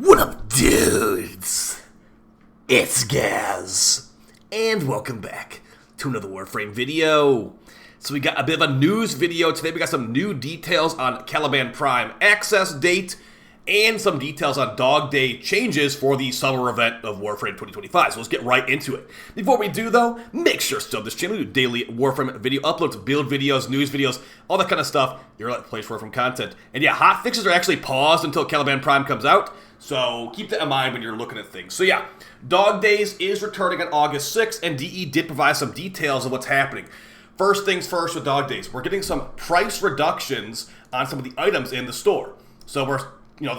What up, dudes? It's Gaz, and welcome back to another Warframe video. So we got a bit of a news video today. We got some new details on Caliban Prime access date, and some details on Dog Day changes for the summer event of Warframe 2025. So let's get right into it. Before we do, though, make sure to sub this channel. We do daily Warframe video uploads, build videos, news videos, all that kind of stuff. You're at the place for Warframe content. And yeah, hot fixes are actually paused until Caliban Prime comes out. So keep that in mind when you're looking at things. So yeah, Dog Days is returning on August 6th, and DE did provide some details of what's happening. First things first with Dog Days, we're getting some price reductions on some of the items in the store. So we're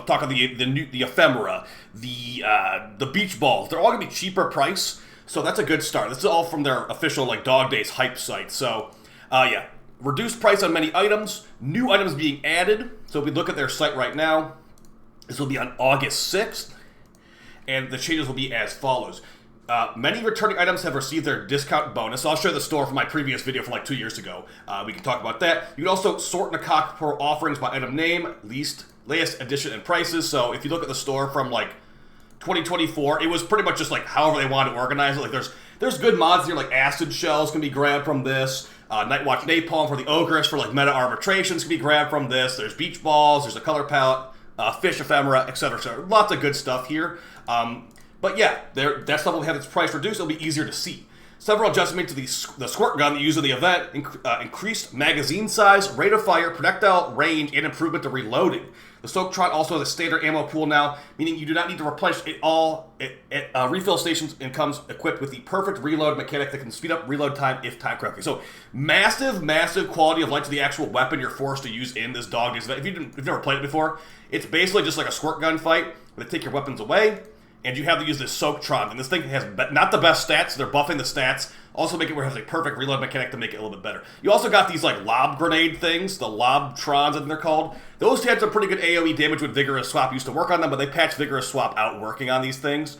talking the ephemera, the beach balls. They're all gonna be cheaper price, so that's a good start. This is all from their official Dog Days hype site. So yeah, reduced price on many items, new items being added. So if we look at their site right now, this will be on August 6th, and the changes will be as follows. Many returning items have received their discount bonus. So I'll show you the store from my previous video from 2 years ago. We can talk about that. You can also sort and account for offerings by item name, latest edition, and prices. So if you look at the store from 2024, it was pretty much just however they wanted to organize it. There's good mods here, like acid shells can be grabbed from this. Nightwatch napalm for the ogress for meta arbitrations can be grabbed from this. There's beach balls. There's a color palette. Fish ephemera, etc. So lots of good stuff here. But yeah, that stuff will have its price reduced. It'll be easier to see. Several adjustments to the squirt gun that you use in the event, increased magazine size, rate of fire, projectile range, and improvement to reloading. The Soaktron also has a standard ammo pool now, meaning you do not need to replenish it all at refill stations, and comes equipped with the perfect reload mechanic that can speed up reload time if timed correctly. So massive, massive quality of life to the actual weapon you're forced to use in this Dog Days event. If you've never played it before, it's basically just like a squirt gun fight, where they take your weapons away, and you have to use this Soaktron. And this thing has not the best stats, so they're buffing the stats. Also make it where it has a perfect reload mechanic to make it a little bit better. You also got these lob grenade things, the Lobtrons, I think they're called. Those had some pretty good AoE damage with Vigorous Swap. Used to work on them, but they patched Vigorous Swap out working on these things.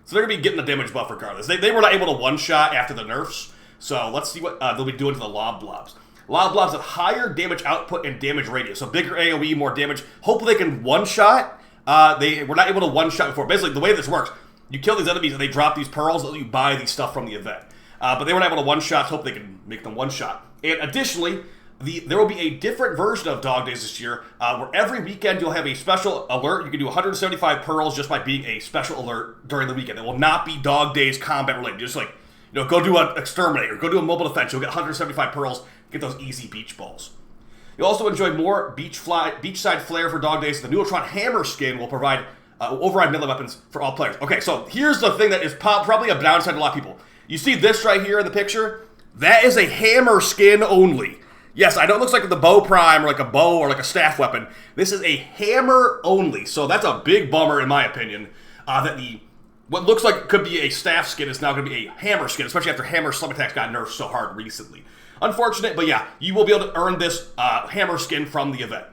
So they're going to be getting the damage buff regardless. They were not able to one-shot after the nerfs. So let's see what they'll be doing to the Lob Blobs. Lob Blobs have higher damage output and damage radius. So bigger AoE, more damage. Hopefully they can one-shot. They were not able to one-shot before. Basically, the way this works, you kill these enemies and they drop these pearls that you buy these stuff from the event. But they weren't able to one-shot, so hope they can make them one-shot. And additionally, there will be a different version of Dog Days this year, where every weekend you'll have a special alert. You can do 175 pearls just by being a special alert during the weekend. It will not be Dog Days combat related. Just go do an exterminator, go do a mobile defense. You'll get 175 pearls, get those easy beach balls. You'll also enjoy more beachside flair for Dog Days. The Neutron Hammer skin will provide override melee weapons for all players. Okay, so here's the thing that is probably a downside to a lot of people. You see this right here in the picture? That is a hammer skin only. Yes, I know it looks like the bow prime or a bow or a staff weapon. This is a hammer only, so that's a big bummer in my opinion. That what looks like could be a staff skin is now going to be a hammer skin, especially after hammer slum attacks got nerfed so hard recently. Unfortunate, but yeah, you will be able to earn this hammer skin from the event.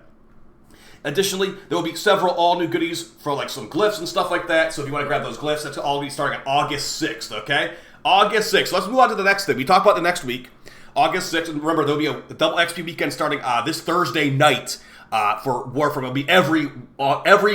Additionally, there will be several all-new goodies for some glyphs and stuff like that, so if you want to grab those glyphs, that's all be starting on August 6th, okay? August 6th. Let's move on to the next thing. We talked about the next week. August 6th, and remember, there'll be a double XP weekend starting this Thursday night for Warframe. It'll be every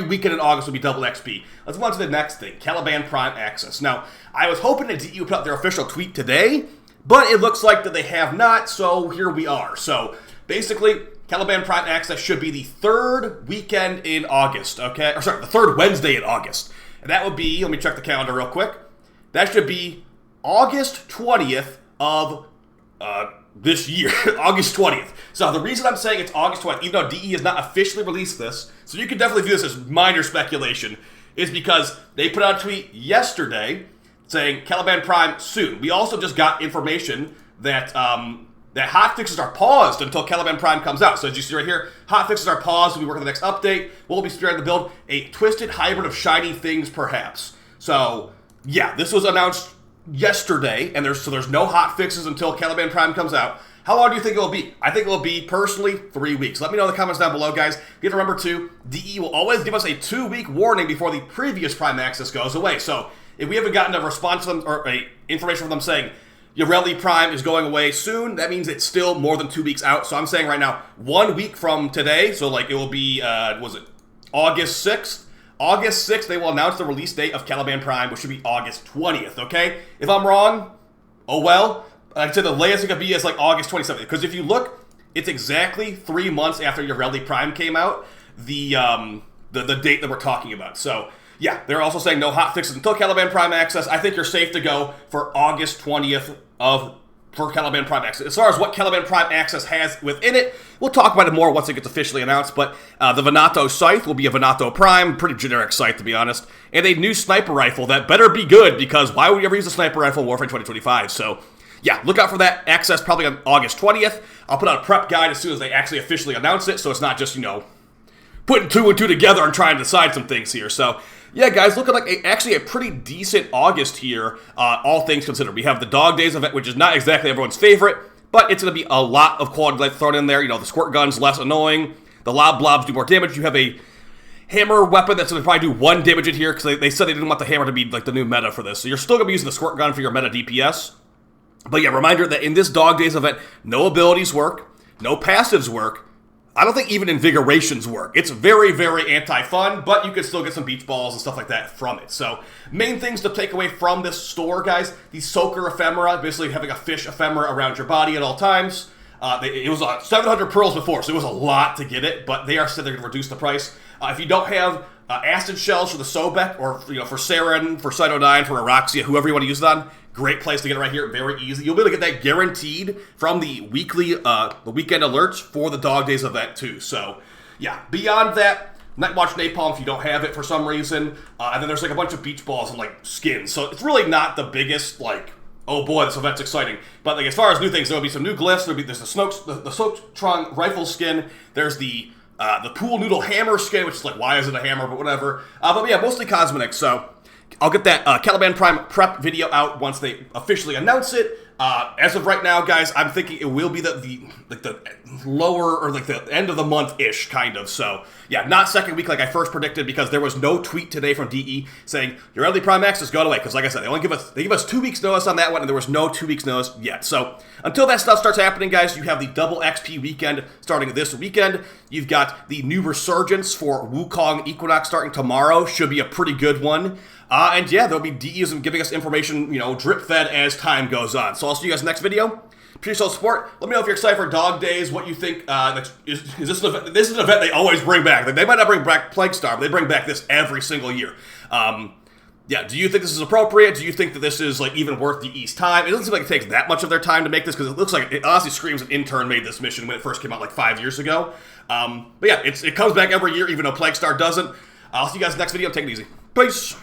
weekend in August will be double XP. Let's move on to the next thing, Caliban Prime access. Now, I was hoping that DE would put out their official tweet today, but it looks like that they have not, so here we are. So, basically, Caliban Prime access should be the third weekend in August, okay? Or sorry, the third Wednesday in August. And that would be, let me check the calendar real quick. That should be August 20th of this year. August 20th. So the reason I'm saying it's August 20th, even though DE has not officially released this, so you can definitely view this as minor speculation, is because they put out a tweet yesterday saying Caliban Prime soon. We also just got information that that hotfixes are paused until Caliban Prime comes out. So as you see right here, hotfixes are paused. We'll be working on the next update. We'll be spearheading the build. A twisted hybrid of shiny things, perhaps. So yeah, this was announced yesterday, and there's no hotfixes until Caliban Prime comes out. How long do you think it will be? I think it will be, personally, 3 weeks. Let me know in the comments down below, guys. You have to remember, too, DE will always give us a 2-week warning before the previous Prime access goes away. So if we haven't gotten a response from them, or information from them saying, Yoreli Prime is going away soon, that means it's still more than 2 weeks out. So I'm saying right now, 1 week from today, so it will be, August 6th, August 6th, they will announce the release date of Caliban Prime, which should be August 20th, okay? If I'm wrong, oh well. I'd say the latest it could be is like August 27th. Because if you look, it's exactly 3 months after your Rally Prime came out, the date that we're talking about. So, yeah, they're also saying no hot fixes until Caliban Prime access. I think you're safe to go for August 20th for Caliban Prime access. As far as what Caliban Prime access has within it, we'll talk about it more once it gets officially announced, but the Venato scythe will be a Venato Prime, pretty generic scythe to be honest, and a new sniper rifle that better be good, because why would you ever use a sniper rifle in Warframe 2025? So, yeah, look out for that access probably on August 20th. I'll put out a prep guide as soon as they actually officially announce it, so it's not just, putting 2 and 2 together and trying to decide some things here. So, yeah, guys, looking like actually a pretty decent August here, all things considered. We have the Dog Days event, which is not exactly everyone's favorite, but it's going to be a lot of quality life thrown in there. The squirt gun's less annoying. The lob blobs do more damage. You have a hammer weapon that's going to probably do 1 damage in here, because they said they didn't want the hammer to be like the new meta for this. So you're still going to be using the squirt gun for your meta DPS. But yeah, reminder that in this Dog Days event, no abilities work, no passives work. I don't think even invigorations work. It's very, very anti-fun, but you can still get some beach balls and stuff like that from it. So, main things to take away from this store, guys. The Soaker Ephemera, basically having a fish ephemera around your body at all times. It was 700 pearls before, so it was a lot to get it, but they are said they're going to reduce the price. If you don't have acid shells for the Sobek, or for Saren, for Cytodyne, for Araxia, whoever you want to use it on, great place to get it right here, very easy. You'll be able to get that guaranteed from the weekly, the weekend alerts for the Dog Days event too. So, yeah, beyond that, Nightwatch Napalm if you don't have it for some reason, and then there's like a bunch of beach balls and like skins. So it's really not the biggest oh boy, this event's exciting. But as far as new things, there'll be some new glyphs. There's the Soaktron rifle skin. There's the Pool Noodle hammer skin, which is why is it a hammer, but whatever. But yeah, mostly cosmetics. So I'll get that Caliban Prime prep video out once they officially announce it. As of right now, guys, I'm thinking it will be the lower, or the end of the month-ish, kind of. So, yeah, not second week like I first predicted, because there was no tweet today from DE saying, your early Prime access got away, because like I said, they give us 2 weeks notice on that one, and there was no 2 weeks notice yet. So, until that stuff starts happening, guys, you have the double XP weekend starting this weekend. You've got the new resurgence for Wukong Equinox starting tomorrow. Should be a pretty good one. And yeah, there'll be DEs giving us information, drip-fed as time goes on. So I'll see you guys next video. Appreciate all the support. Let me know if you're excited for Dog Days, what you think. Is this an event? This is an event they always bring back. They might not bring back Plague Star, but they bring back this every single year. Yeah, do you think this is appropriate? Do you think that this is even worth the East time? It doesn't seem like it takes that much of their time to make this, because it looks like it honestly screams an intern made this mission when it first came out 5 years ago. But yeah, it comes back every year, even though Plague Star doesn't. I'll see you guys next video. Take it easy. Peace.